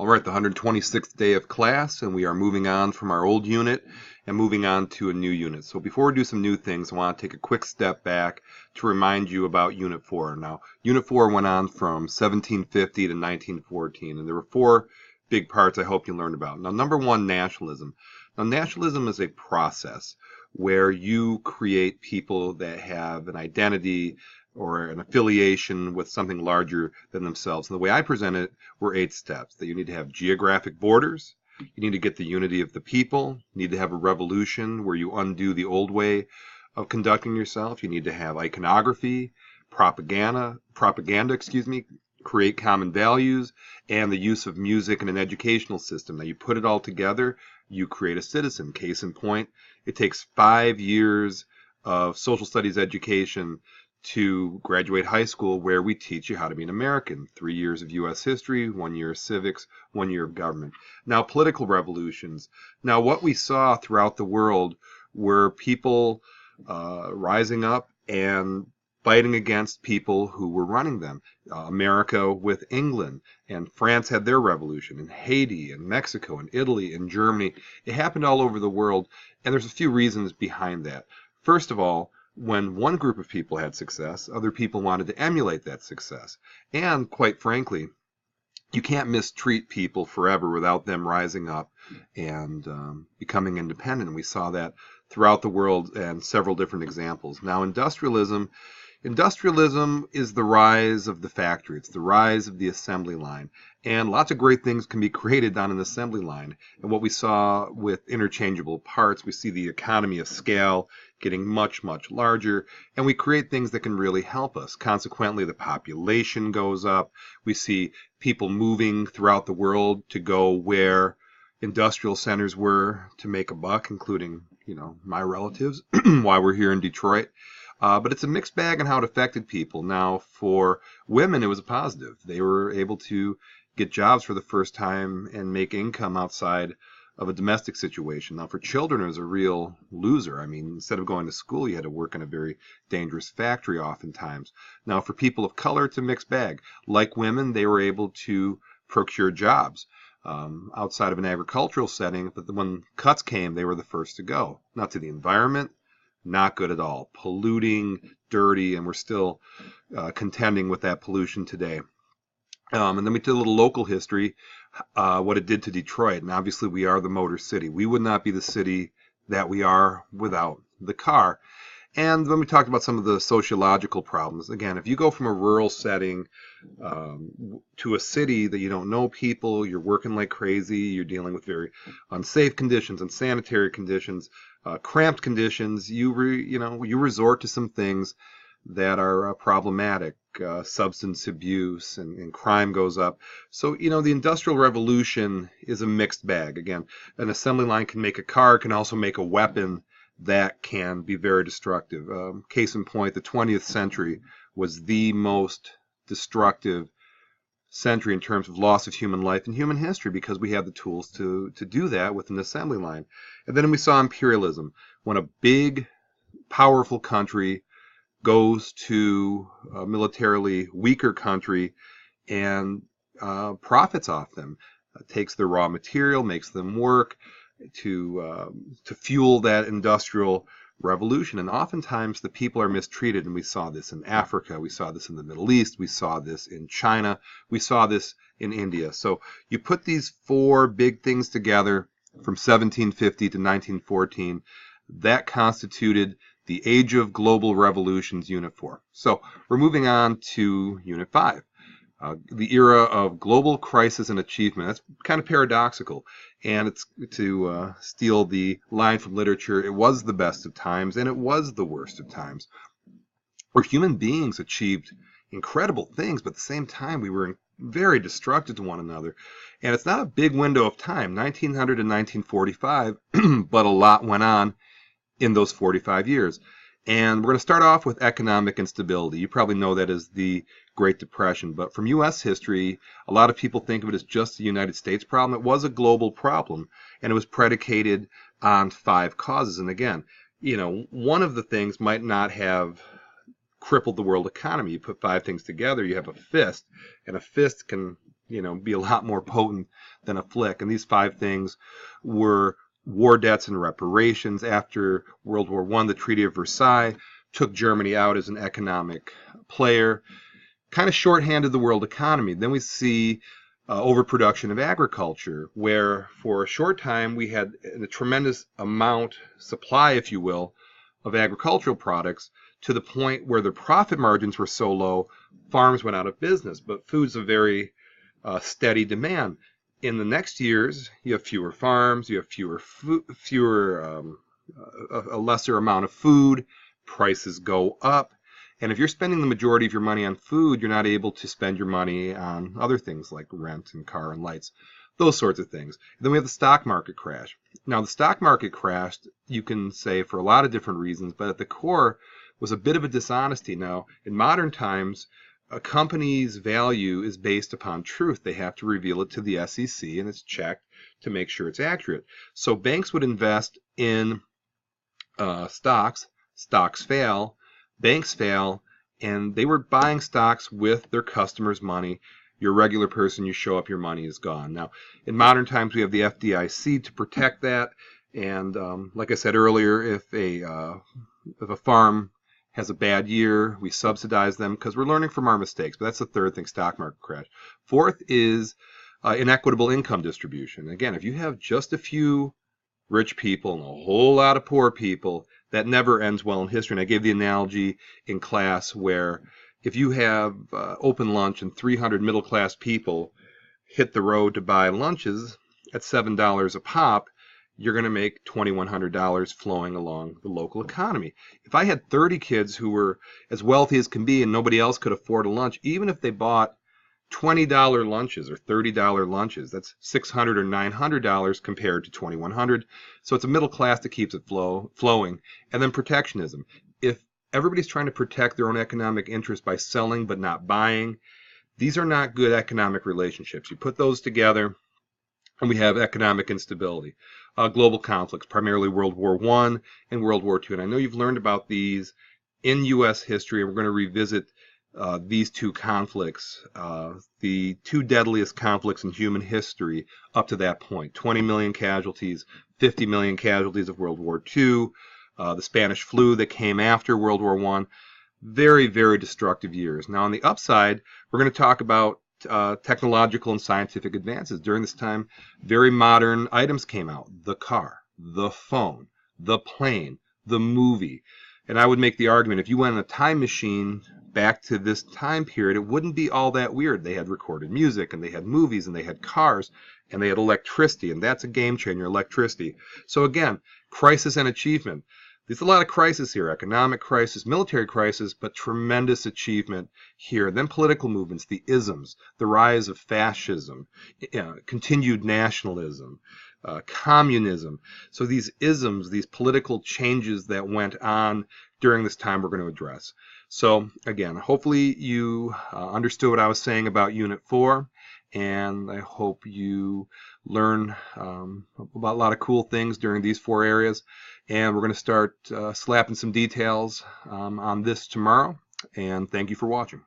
All right, the 126th day of class, and we are moving on from our old unit and moving on to a new unit. So before we do some new things, I want to take a quick step back to remind you about Unit 4. Now, Unit 4 went on from 1750 to 1914, and there were four big parts I hope you learned about. Now, number one, nationalism. Now, nationalism is a process where you create people that have an identity or an affiliation with something larger than themselves. And the way I present it were 8 steps. That you need to have geographic borders, you need to get the unity of the people, you need to have a revolution where you undo the old way of conducting yourself, you need to have iconography, propaganda, create common values, and the use of music in an educational system. Now you put it all together, you create a citizen. Case in point, it takes 5 years of social studies education to graduate high school, where we teach you how to be an American. 3 years of U.S. history, 1 year of civics, 1 year of government. Now, political revolutions. Now, what we saw throughout the world were people rising up and fighting against people who were running them. America with England, and France had their revolution, and Haiti, and Mexico, and Italy, and Germany. It happened all over the world, and there's a few reasons behind that. First of all, when one group of people had success, other people wanted to emulate that success. And quite frankly, you can't mistreat people forever without them rising up and becoming independent. And we saw that throughout the world and several different examples. Now, industrialism is the rise of the factory. It's the rise of the assembly line. And lots of great things can be created on an assembly line. And what we saw with interchangeable parts, we see the economy of scale getting much, much larger, and we create things that can really help us. Consequently, the population goes up. We see people moving throughout the world to go where industrial centers were to make a buck, including, my relatives, while we're here in Detroit. But it's a mixed bag in how it affected people. Now, for women, it was a positive. They were able to get jobs for the first time and make income outside of a domestic situation. Now, for children, it was a real loser. I mean, instead of going to school, you had to work in a very dangerous factory oftentimes. Now, for people of color, it's a mixed bag. Like women, they were able to procure jobs outside of an agricultural setting, but when cuts came, they were the first to go. Now, to the environment, not good at all. Polluting, dirty, and we're still contending with that pollution today. And then we did a little local history, what it did to Detroit. And obviously we are the Motor City. We would not be the city that we are without the car. And then we talked about some of the sociological problems. Again, if you go from a rural setting to a city that you don't know people, you're working like crazy, you're dealing with very unsafe conditions, unsanitary conditions, cramped conditions, you resort to some things that are problematic. Substance abuse and crime goes up. So, the Industrial Revolution is a mixed bag. Again, an assembly line can make a car, can also make a weapon that can be very destructive. Case in point, the 20th century was the most destructive century in terms of loss of human life in human history, because we have the tools to do that with an assembly line. And then we saw imperialism, when a big, powerful country goes to a militarily weaker country and profits off them, takes their raw material, makes them work to fuel that industrial revolution. And oftentimes the people are mistreated, and we saw this in Africa, we saw this in the Middle East, we saw this in China, we saw this in India. So you put these 4 big things together from 1750 to 1914, that constituted the Age of Global Revolutions, Unit 4. So we're moving on to Unit 5, the era of global crisis and achievement. That's kind of paradoxical, and it's to steal the line from literature, it was the best of times and it was the worst of times, where human beings achieved incredible things, but at the same time we were very destructive to one another. And it's not a big window of time, 1900 to 1945, but a lot went on in those 45 years. And we're going to start off with economic instability. You probably know that as the Great Depression, but from U.S. history, a lot of people think of it as just a United States problem. It was a global problem, and it was predicated on 5 causes. And again, one of the things might not have crippled the world economy. You put 5 things together, you have a fist, and a fist can be a lot more potent than a flick. And these 5 things were war debts and reparations. After World War I, the Treaty of Versailles took Germany out as an economic player, kind of shorthanded the world economy. Then we see overproduction of agriculture, where for a short time we had a tremendous amount, supply, if you will, of agricultural products, to the point where the profit margins were so low, farms went out of business. But food's a very steady demand. In the next years, you have fewer farms, you have a lesser amount of food, prices go up. And if you're spending the majority of your money on food, you're not able to spend your money on other things like rent and car and lights, those sorts of things. And then we have the stock market crash. Now, the stock market crashed, you can say, for a lot of different reasons, but at the core was a bit of a dishonesty. Now, in modern times, a company's value is based upon truth. They have to reveal it to the SEC, and it's checked to make sure it's accurate. So banks would invest in stocks. Stocks fail. Banks fail, and they were buying stocks with their customers' money. You're a regular person, you show up, your money is gone. Now, in modern times, we have the FDIC to protect that. And like I said earlier, if a farm has a bad year, we subsidize them because we're learning from our mistakes. But that's the third thing, stock market crash. Fourth is inequitable income distribution. Again, if you have just a few rich people and a whole lot of poor people, that never ends well in history. And I gave the analogy in class where if you have open lunch and 300 middle-class people hit the road to buy lunches at $7 a pop, you're going to make $2,100 flowing along the local economy. If I had 30 kids who were as wealthy as can be and nobody else could afford a lunch, even if they bought $20 lunches or $30 lunches, that's $600 or $900 compared to $2,100. So it's a middle class that keeps it flowing. And then protectionism. If everybody's trying to protect their own economic interest by selling but not buying, these are not good economic relationships. You put those together, and we have economic instability. Global conflicts, primarily World War I and World War II. And I know you've learned about these in U.S. history, and we're going to revisit these 2 conflicts, the 2 deadliest conflicts in human history up to that point. 20 million casualties, 50 million casualties of World War II, the Spanish flu that came after World War I. Very, very destructive years. Now, on the upside, we're going to talk about technological and scientific advances. During this time, very modern items came out. The car, the phone, the plane, the movie. And I would make the argument, if you went in a time machine back to this time period, it wouldn't be all that weird. They had recorded music, and they had movies, and they had cars, and they had electricity, and that's a game changer, electricity. So again, crisis and achievement. There's a lot of crisis here, economic crisis, military crisis, but tremendous achievement here. Then political movements, the isms, the rise of fascism, continued nationalism, communism. So these isms, these political changes that went on during this time, we're going to address. So again, hopefully you understood what I was saying about Unit 4, and I hope you learn about a lot of cool things during these 4 areas. And we're going to start slapping some details on this tomorrow. And thank you for watching.